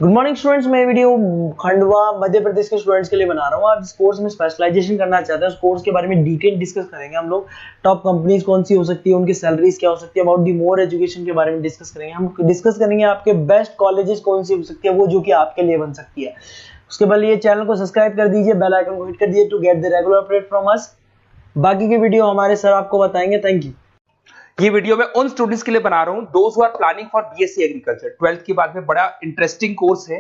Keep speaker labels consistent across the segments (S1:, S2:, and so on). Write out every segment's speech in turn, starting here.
S1: Good morning students. मैं video Khandwa Madhya Pradesh के students के लिए बना रहा हूँ। आप इस कोर्स में स्पेशलाइजेशन करना चाहते हैं, उस कोर्स के बारे में डिटेल डिस्कस करेंगे हम लोग। टॉप कंपनीज कौन सी हो सकती है, उनकी सैलरीज क्या हो सकती है, अबाउट दी मोर एजुकेशन के बारे में डिस्कस करेंगे। हम डिस्कस करेंगे आपके बेस्ट कॉलेजेस कौन सी हो सकती है, वो जो कि आपके लिए बन सकती है। उसके बाद ये चैनल को सब्सक्राइब कर दीजिए, बेल आइकन को हिट कर दीजिए to get the regular update from us. बाकी की वीडियो हमारे सर आपको बताएंगे। Thank you.
S2: ये वीडियो मैं उन स्टूडेंट्स के लिए बना रहा हूं those who are planning for BSc agriculture. 12th के बाद में बड़ा इंटरेस्टिंग कोर्स है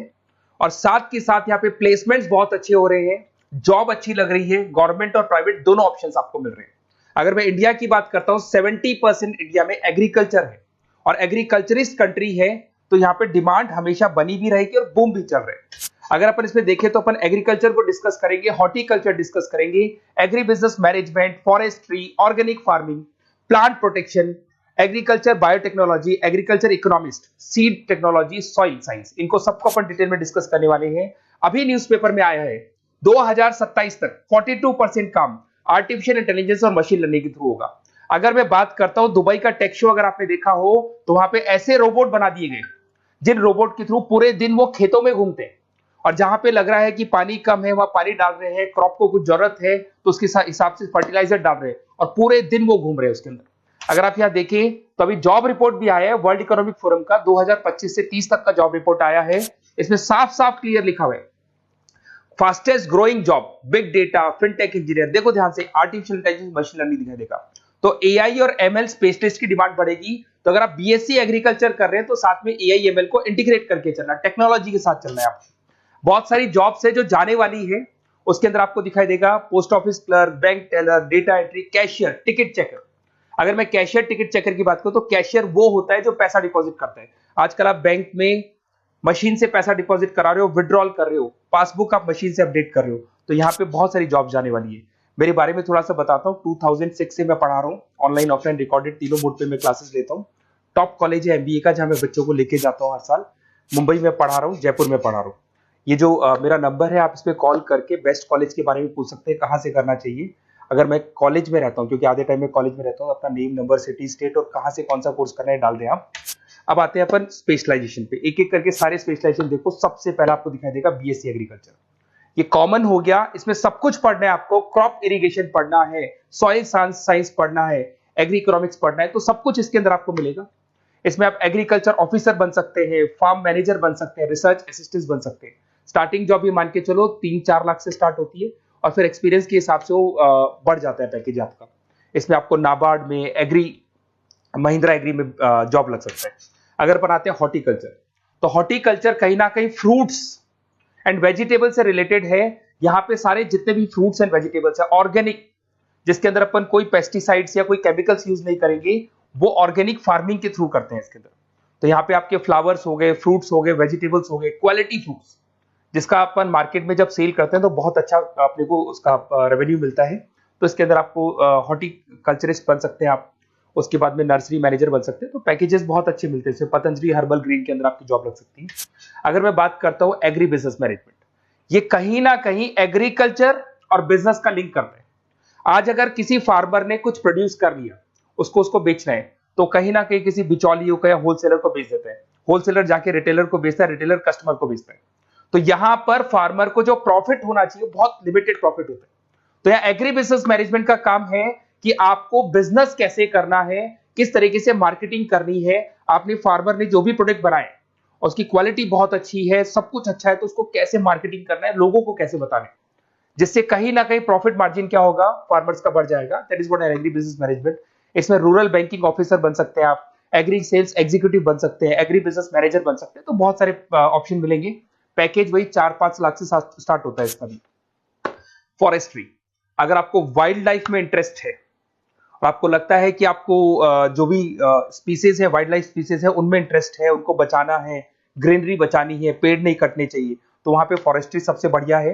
S2: और साथ के साथ यहाँ पे प्लेसमेंट्स बहुत अच्छे हो रहे हैं, जॉब अच्छी लग रही है, गवर्नमेंट और प्राइवेट दोनों ऑप्शंस आपको मिल रहे हैं। अगर मैं इंडिया की बात करता हूं 70% इंडिया में एग्रीकल्चर है और एग्रीकल्चरिस्ट कंट्री है, तो यहाँ पे डिमांड हमेशा बनी भी रहेगी और बूम भी चल रहे हैं। अगर अपन इसमें देखें तो अपन एग्रीकल्चर को डिस्कस करेंगे, हॉर्टिकल्चर डिस्कस करेंगे, agri business management, forestry, organic farming, plant protection, agriculture biotechnology, agriculture economist, seed technology, soil science, इनको सबको अपन डिटेल में डिस्कस करने वाले हैं। अभी न्यूज़पेपर में आया है 2027 तक 42% काम आर्टिफिशियल इंटेलिजेंस और मशीन लर्निंग के थ्रू होगा। अगर मैं बात करता हूं दुबई का टेक शो, अगर आपने देखा हो तो वहां पे ऐसे रोबोट बना दिए गए जिन रोबोट के थ्रू पूरे दिन वो खेतों में घूमते हैं और जहां पे लग रहा है कि पानी कम है वहां पानी डाल रहे हैं, क्रॉप को कुछ जरूरत है तो उसके हिसाब से फर्टिलाइजर डाल रहे हैं और पूरे दिन वो घूम रहे हैं उसके अंदर। अगर आप यहां देखें तो अभी जॉब रिपोर्ट भी आया है वर्ल्ड इकोनॉमिक फोरम का, 2025 से 30 तक का जॉब रिपोर्ट आया है। इसमें साफ साफ क्लियर लिखा हुआ है fastest growing job big data, fintech engineer. देखो ध्यान से, आर्टिफिशियल इंटेलिजेंस, मशीन लर्निंग दिखाई देगा तो एआई और एमएल स्पेशलिस्ट की डिमांड बढ़ेगी। तो अगर आप बीएससी एग्रीकल्चर कर रहे हैं तो साथ में एआई एमएल को इंटीग्रेट करके चलना, टेक्नोलॉजी के साथ चलना है आपको। बहुत सारी जॉब्स है जो जाने वाली है, उसके अंदर आपको दिखाई देगा post office clerk, bank teller, data entry, cashier, ticket checker. अगर मैं कैशियर टिकट चेकर की बात करूं तो कैशियर वो होता है जो पैसा डिपॉजिट करता है। आजकल आप बैंक में मशीन से पैसा डिपॉजिट करा रहे हो, विड्रॉल कर रहे हो, पासबुक आप मशीन से अपडेट कर रहे हो, तो यहाँ पे बहुत सारी जॉब जाने वाली है। मेरे बारे में थोड़ा सा बताता हूँ। 2006 से मैं पढ़ा रहा हूँ, ऑनलाइन ऑफलाइन रिकॉर्डेड तीनों मोड पे मैं क्लासेस लेता हूँ। टॉप कॉलेज है एमबीए का, जहां मैं बच्चों को लेके जाता हूँ हर साल। मुंबई में पढ़ा रहा हूँ, जयपुर में पढ़ा रहा हूँ। ये जो मेरा नंबर है, आप इस पे कॉल करके बेस्ट कॉलेज के बारे में पूछ सकते हैं, कहाँ से करना चाहिए। अगर मैं कॉलेज में रहता हूँ, क्योंकि आधे टाइम में कॉलेज में रहता हूँ, अपना नेम, नंबर, सिटी, स्टेट और कहाँ से कौन सा कोर्स करना है डाल दें आप। अब आते हैं अपन स्पेशलाइजेशन पे, एक एक करके सारे स्पेशलाइजेशन देखो। सबसे पहला आपको दिखाई देगा बीएससी एग्रीकल्चर, ये कॉमन हो गया। इसमें सब कुछ पढ़ना है आपको, क्रॉप इरिगेशन पढ़ना है, सॉइल साइंस पढ़ना है, एग्री इकोनॉमिक्स पढ़ना है, तो सब कुछ इसके अंदर आपको मिलेगा। इसमें आप एग्रीकल्चर ऑफिसर बन सकते हैं, फार्म मैनेजर बन सकते हैं, रिसर्च असिस्टेंट बन सकते हैं। स्टार्टिंग जॉब भी मान के चलो 3-4 लाख से स्टार्ट होती है और फिर एक्सपीरियंस के हिसाब से वो बढ़ जाता है पैकेज आपका। इसमें आपको नाबार्ड में, एग्री, महिंद्रा एग्री में जॉब लग सकता है। अगर अपन आते हैं हॉर्टिकल्चर, तो हॉर्टिकल्चर कहीं ना कहीं फ्रूट्स एंड वेजिटेबल से रिलेटेड है। यहाँ पे सारे जितने भी फ्रूट्स एंड वेजिटेबल्स है ऑर्गेनिक, जिसके अंदर अपन कोई पेस्टिसाइड्स या कोई केमिकल्स यूज नहीं करेंगे, वो ऑर्गेनिक फार्मिंग के थ्रू करते हैं इसके अंदर। तो यहाँ पे आपके फ्लावर्स हो गए, फ्रूट्स हो गए, वेजिटेबल्स हो गए, क्वालिटी फ्रूट्स, जिसका अपन मार्केट में जब सेल करते हैं तो बहुत अच्छा अपने को उसका रेवेन्यू मिलता है। तो इसके अंदर आपको हॉर्टिकल्चरिस्ट बन सकते हैं आप, उसके बाद में नर्सरी मैनेजर बन सकते हैं। तो पैकेजेस बहुत अच्छे मिलते हैं। पतंजलि हर्बल ग्रीन के अंदर आपकी जॉब लग सकती है। अगर मैं बात करता हूँ एग्री बिजनेस मैनेजमेंट, ये कहीं ना कहीं एग्रीकल्चर और बिजनेस का लिंक करते हैं। आज अगर किसी फार्मर ने कुछ प्रोड्यूस कर लिया, उसको बेचना है, तो कहीं ना कहीं किसी बिचौलियों को या होलसेलर को बेच देते हैं। होलसेलर जाके रिटेलर को बेचता है, रिटेलर कस्टमर को बेचता है। तो यहां पर फार्मर को जो प्रॉफिट होना चाहिए बहुत लिमिटेड प्रॉफिट होता है। तो यहां एग्री बिजनेस मैनेजमेंट का काम है कि आपको बिजनेस कैसे करना है, किस तरीके से मार्केटिंग करनी है। आपने फार्मर ने जो भी प्रोडक्ट बनाए उसकी क्वालिटी बहुत अच्छी है, सब कुछ अच्छा है, तो उसको कैसे मार्केटिंग करना है, लोगों को कैसे बताना है, जिससे कहीं ना कहीं प्रॉफिट मार्जिन क्या होगा, फार्मर्स का बढ़ जाएगा। That is what agri business management. इसमें रूरल बैंकिंग ऑफिसर बन सकते हैं आप, एग्री सेल्स एग्जीक्यूटिव बन सकते हैं, एग्री बिजनेस मैनेजर बन सकते हैं। तो बहुत सारे ऑप्शन मिलेंगे। पैकेज वही 4-5 लाख से स्टार्ट होता है इसका भी। फॉरेस्ट्री, अगर आपको वाइल्ड लाइफ में इंटरेस्ट है और आपको लगता है कि आपको जो भी स्पीसीज है, वाइल्ड लाइफ स्पीसीज है, उनमें इंटरेस्ट है, उनको बचाना है, ग्रीनरी बचानी है, पेड़ नहीं कटने चाहिए, तो वहां पे फॉरेस्ट्री सबसे बढ़िया है।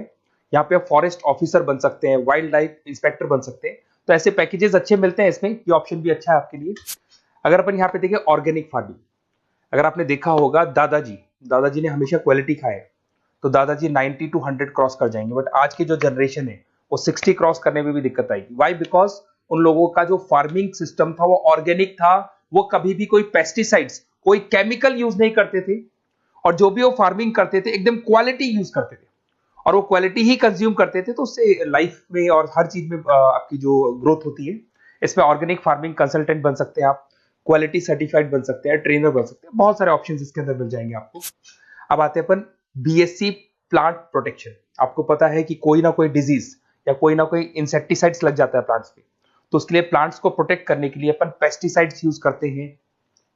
S2: यहाँ पे फॉरेस्ट ऑफिसर बन सकते हैं, वाइल्ड लाइफ इंस्पेक्टर बन सकते हैं। तो ऐसे पैकेजेस अच्छे मिलते हैं इसमें, ये ऑप्शन भी अच्छा है आपके लिए। अगर अपन यहाँ पे देखें ऑर्गेनिक फार्मिंग, अगर आपने देखा होगा दादाजी ने हमेशा क्वालिटी खाया, तो दादाजी 90 to 100 क्रॉस कर जाएंगे। बट आज की जो जनरेशन है वो 60 क्रॉस करने में भी दिक्कत आएगी। वाई? बिकॉज उन लोगों का जो फार्मिंग सिस्टम था वो ऑर्गेनिक था, वो कभी भी कोई पेस्टिसाइड्स, कोई केमिकल यूज नहीं करते थे। और जो भी वो फार्मिंग करते थे एकदम क्वालिटी यूज करते थे और वो क्वालिटी ही कंज्यूम करते थे, तो उससे लाइफ में और हर चीज में आपकी जो ग्रोथ होती है। इसमें ऑर्गेनिक फार्मिंग कंसल्टेंट बन सकते हैं आप, क्वालिटी सर्टिफाइड बन सकते हैं, ट्रेनर बन सकते हैं, बहुत सारे ऑप्शंस इसके अंदर मिल जाएंगे आपको। अब आते हैं अपन बीएससी प्लांट प्रोटेक्शन। आपको पता है कि कोई ना कोई डिजीज या कोई ना कोई इंसेक्टिसाइड्स लग जाता है प्लांट्स पे, तो उसके लिए प्लांट्स को प्रोटेक्ट करने के लिए अपन पेस्टिसाइड्स यूज करते हैं,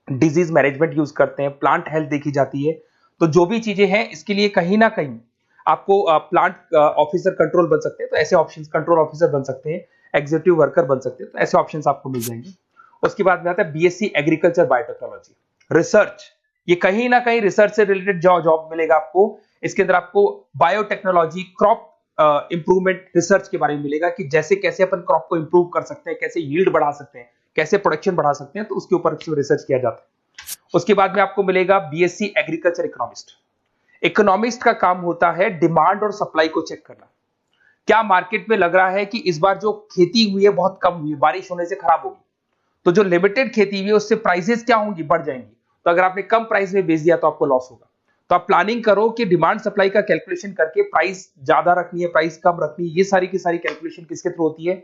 S2: डिजीज मैनेजमेंट यूज करते हैं, प्लांट हेल्थ देखी जाती है। तो जो भी चीजें हैं इसके लिए कहीं ना कहीं आपको प्लांट ऑफिसर कंट्रोल बन सकते हैं, तो ऐसे ऑप्शंस कंट्रोल ऑफिसर बन सकते हैं, एग्जीक्यूटिव वर्कर बन सकते हैं, तो ऐसे ऑप्शंस आपको मिल जाएंगे। उसके बाद में आता है बीएससी एग्रीकल्चर बायोटेक्नोलॉजी रिसर्च। ये कहीं ना कहीं रिसर्च से रिलेटेड जॉब मिलेगा आपको। इसके अंदर आपको बायोटेक्नोलॉजी, क्रॉप इंप्रूवमेंट रिसर्च के बारे में मिलेगा कि जैसे कैसे अपन क्रॉप को इंप्रूव कर सकते हैं, कैसे यील्ड बढ़ा सकते हैं, कैसे प्रोडक्शन बढ़ा सकते हैं, तो उसके ऊपर रिसर्च किया जाता है। उसके बाद में आपको मिलेगा बीएससी एग्रीकल्चर इकोनॉमिस्ट। इकोनॉमिस्ट का काम होता है डिमांड और सप्लाई को चेक करना। क्या मार्केट में लग रहा है कि इस बार जो खेती हुई है बहुत कम हुई है, बारिश होने से खराब होगी, तो जो लिमिटेड खेती हुई है उससे प्राइसेस क्या होंगी, बढ़ जाएंगी। तो अगर आपने कम प्राइस में बेच दिया तो आपको लॉस होगा। तो आप प्लानिंग करो कि डिमांड सप्लाई का कैलकुलेशन करके प्राइस ज्यादा रखनी है, प्राइस कम रखनी है, ये सारी की सारी कैलकुलेशन किसके थ्रू होती है,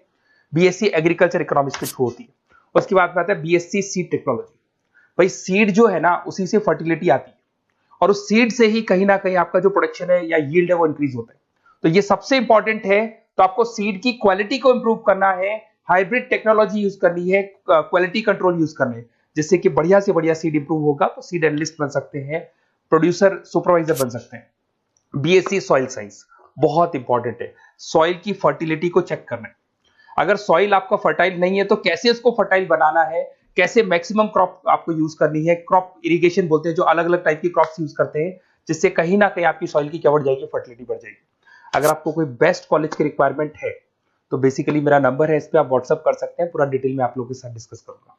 S2: बीएससी एग्रीकल्चर इकोनॉमिक्स के थ्रू होती है। उसके बाद में आता है बीएससी सीड टेक्नोलॉजी। भाई सीड जो है ना उसी से फर्टिलिटी आती है और उस सीड से ही कहीं ना कहीं आपका जो प्रोडक्शन है या यील्ड है वो इंक्रीज होता है। तो ये सबसे इंपॉर्टेंट है। तो आपको सीड की क्वालिटी को इंप्रूव करना है, हाइब्रिड टेक्नोलॉजी यूज करनी है, क्वालिटी कंट्रोल यूज करना है, जिससे कि बढ़िया से बढ़िया सीड इंप्रूव होगा। तो सीड एनालिस्ट बन सकते हैं, प्रोड्यूसर सुपरवाइजर बन सकते हैं। बीएससी सॉइल साइंस बहुत इंपॉर्टेंट है, सॉइल की फर्टिलिटी को चेक करना है। अगर सॉइल आपका फर्टाइल नहीं है तो कैसे उसको फर्टाइल बनाना है, कैसे मैक्सिमम क्रॉप आपको यूज करनी है, क्रॉप इरिगेशन बोलते हैं, जो अलग अलग टाइप की क्रॉप्स यूज करते हैं, जिससे कहीं ना कहीं आपकी सॉइल की क्या बढ़ जाएगी, फर्टिलिटी बढ़ जाएगी। अगर आपको कोई बेस्ट कॉलेज की रिक्वायरमेंट है तो बेसिकली मेरा नंबर है, इस पे आप व्हाट्सअप कर सकते हैं, पूरा डिटेल में आप लोगों के साथ डिस्कस करूंगा।